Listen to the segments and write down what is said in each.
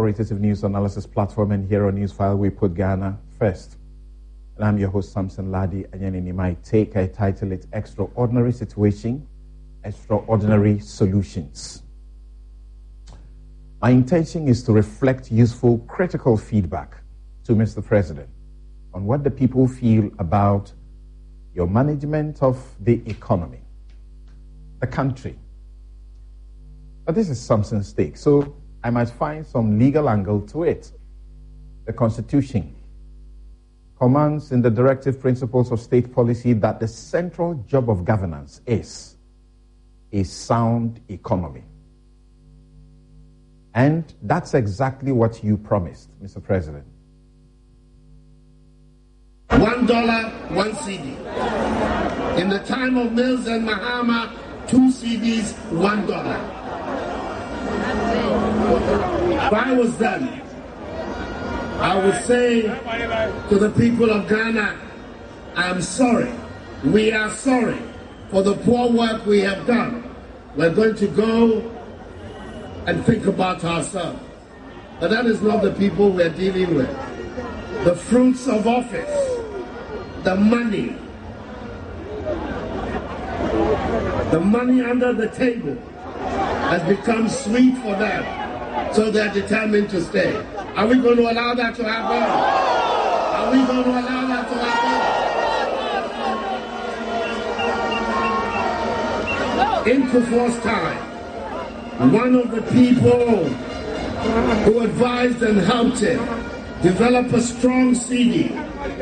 Authoritative news analysis platform, and here on Newsfile we put Ghana first. And I'm your host, Samson Ladi, and in my take I title it Extraordinary Situation, Extraordinary Solutions. My intention is to reflect useful, critical feedback to Mr. President on what the people feel about your management of the economy, the country. But this is Samson's take, so I might find some legal angle to it. The Constitution commands in the directive principles of state policy that the central job of governance is a sound economy. And that's exactly what you promised, Mr. President. $1, 1 CD. In the time of Mills and Mahama, 2 CDs, $1. If I was done, I would say to the people of Ghana, I'm sorry. We are sorry for the poor work we have done. We're going to go and think about ourselves. But that is not the people we're dealing with. The fruits of office, the money under the table has become sweet for them. So they're determined to stay. Are we going to allow that to happen? Are we going to allow that to happen? In Kufuor's time, one of the people who advised and helped him develop a strong CD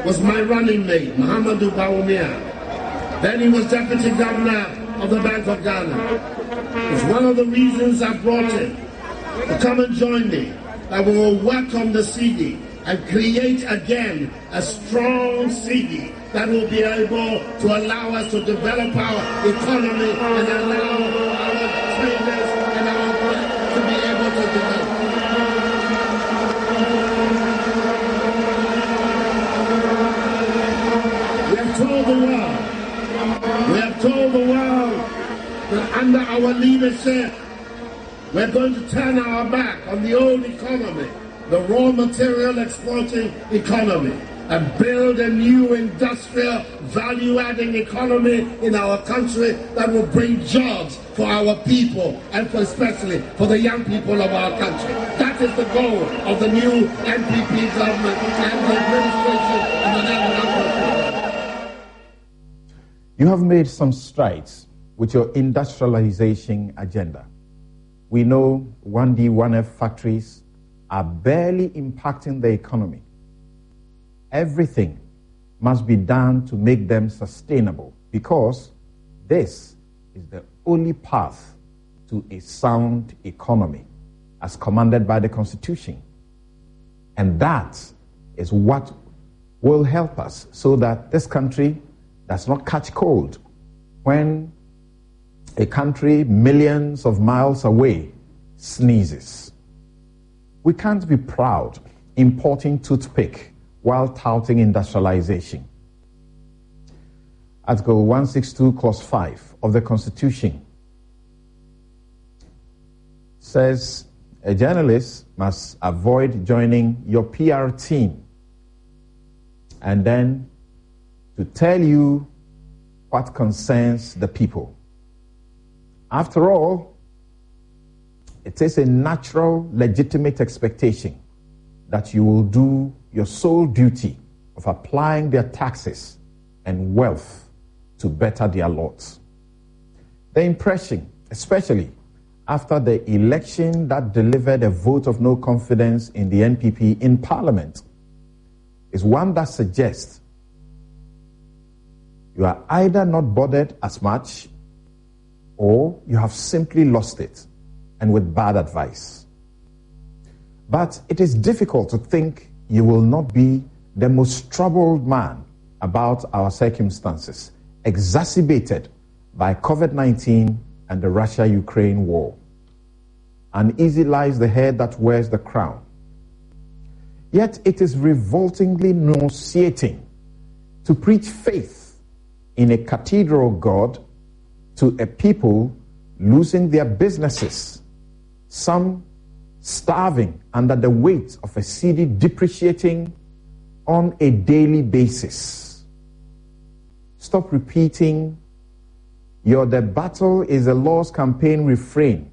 was my running mate, Muhammadu Bawumia. Then he was deputy governor of the Bank of Ghana. It's one of the reasons I brought him to come and join me, that we will work on the CD and create again a strong CD that will be able to allow us to develop our economy and allow our traders and our work to be able to develop. We have told the world that under our leadership, we're going to turn our back on the old economy, the raw material exporting economy, and build a new industrial value-adding economy in our country that will bring jobs for our people and especially for the young people of our country. That is the goal of the new NPP government and the administration of the National Congress. You have made some strides with your industrialization agenda. We know 1D, 1F factories are barely impacting the economy. Everything must be done to make them sustainable because this is the only path to a sound economy as commanded by the Constitution. And that is what will help us so that this country does not catch cold when a country millions of miles away sneezes. We can't be proud importing toothpick while touting industrialization. Article 162, Clause 5 of the Constitution says a journalist must avoid joining your PR team and then to tell you what concerns the people. After all, it is a natural, legitimate expectation that you will do your sole duty of applying their taxes and wealth to better their lot. The impression, especially after the election that delivered a vote of no confidence in the NPP in Parliament, is one that suggests you are either not bothered as much or you have simply lost it, and with bad advice. But it is difficult to think you will not be the most troubled man about our circumstances, exacerbated by COVID-19 and the Russia-Ukraine war. Uneasy lies the head that wears the crown. Yet it is revoltingly nauseating to preach faith in a cathedral God to a people losing their businesses, some starving under the weight of a cedi depreciating on a daily basis. Stop repeating the battle is a lost campaign refrain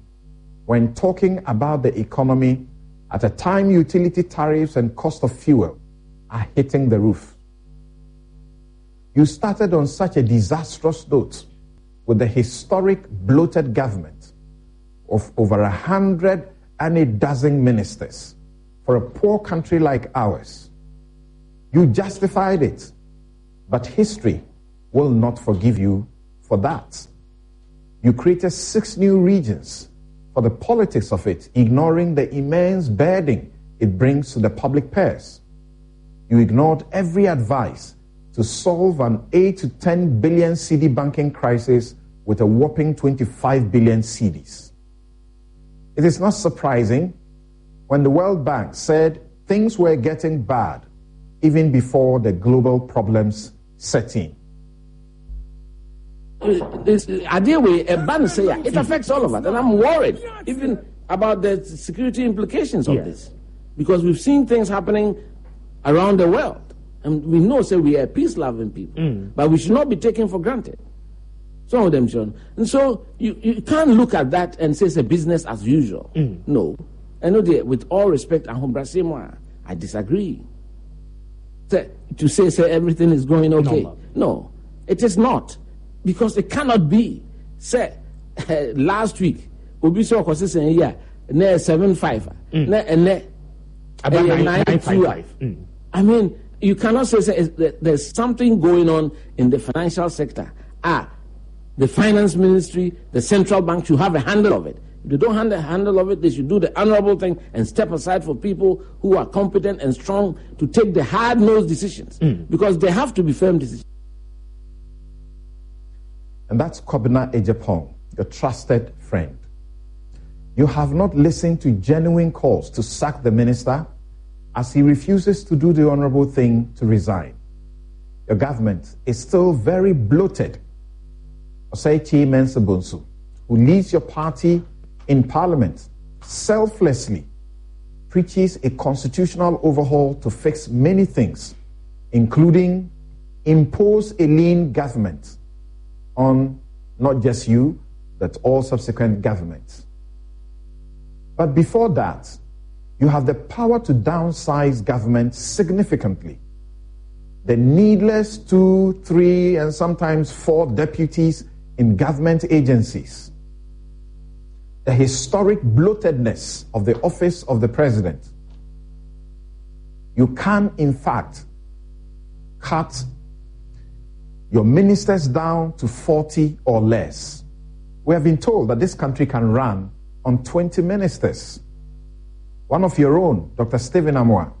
when talking about the economy at a time utility tariffs and cost of fuel are hitting the roof. You started on such a disastrous note with the historic bloated government of over 112 ministers for a poor country like ours. You justified it, but history will not forgive you for that. You created 6 new regions for the politics of it, ignoring the immense burden it brings to the public purse. You ignored every advice to solve an 8 to 10 billion cedi banking crisis with a whopping 25 billion cedis. It is not surprising when the World Bank said things were getting bad even before the global problems set in. It affects all of us, and I'm worried even about the security implications of this, because we've seen things happening around the world, and we know we are peace-loving people, but we should not be taken for granted. Some of them should. And so you can't look at that and say it's a business as usual. No. I know that with all respect, I disagree. To say everything is going okay. No, it is not. Because it cannot be. Say, last week, Obi saw saying, 7.5, and 9.2. I mean, you cannot say there's something going on in the financial sector. The finance ministry, the central bank should have a handle of it. If they don't have a handle of it, they should do the honorable thing and step aside for people who are competent and strong to take the hard-nosed decisions, because they have to be firm decisions. And that's Kobina Ejapong, your trusted friend. You have not listened to genuine calls to sack the minister as he refuses to do the honorable thing to resign. Your government is still very bloated. Oseichi Mensah-Bonsu, who leads your party in parliament, selflessly preaches a constitutional overhaul to fix many things, including impose a lean government on not just you, but all subsequent governments. But before that, you have the power to downsize government significantly. The needless 2, 3, and sometimes 4 deputies in government agencies. The historic bloatedness of the office of the president. You can, in fact, cut your ministers down to 40 or less. We have been told that this country can run on 20 ministers. One of your own, Dr. Stephen Amoah,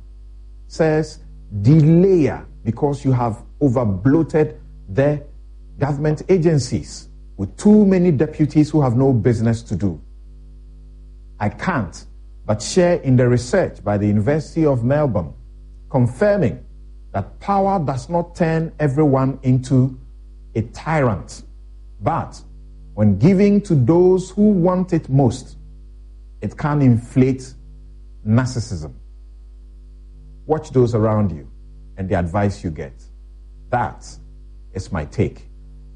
says delay because you have over-bloated the government agencies with too many deputies who have no business to do. I can't but share in the research by the University of Melbourne confirming that power does not turn everyone into a tyrant, but when giving to those who want it most, it can inflate narcissism. Watch those around you and the advice you get. That is my take.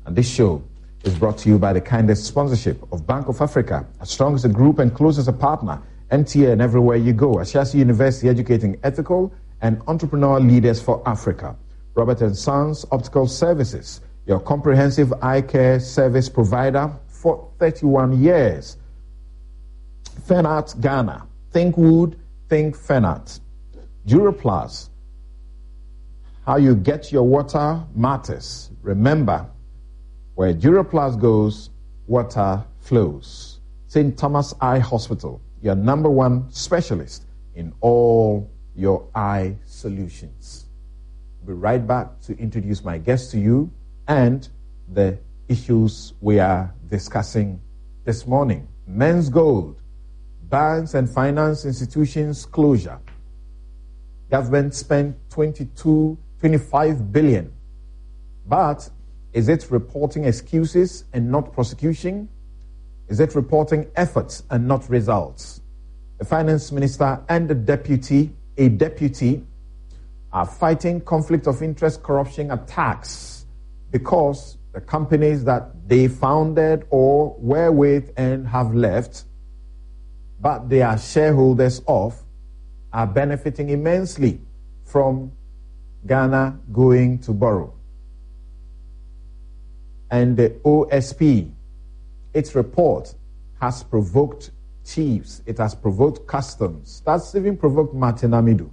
And this show is brought to you by the kindest sponsorship of Bank of Africa, as strong as a group and close as a partner, MTN everywhere you go. Ashasi University, educating ethical and entrepreneurial leaders for Africa. Robert & Sons Optical Services, your comprehensive eye care service provider for 31 years. Fenart Ghana, think wood, think Fenart. Duroplus, how you get your water matters. Remember, where Duroplus goes, water flows. St. Thomas Eye Hospital, your #1 specialist in all your eye solutions. We'll be right back to introduce my guest to you and the issues we are discussing this morning. Men's gold, banks and finance institutions closure. Government spent 25 billion. But is it reporting excuses and not prosecution? Is it reporting efforts and not results? The finance minister and a deputy are fighting conflict of interest corruption attacks because the companies that they founded or were with and have left, but they are shareholders of, are benefiting immensely from Ghana going to borrow. And the OSP, its report has provoked chiefs, it has provoked customs, that's even provoked Martin Amidu.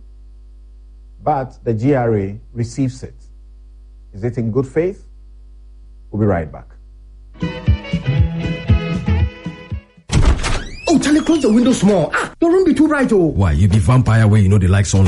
But the GRA receives it. Is it in good faith? We'll be right back. Oh, Charlie, close the window small. Your room be too bright, oh. Why, you be vampire where you know they like sunlight?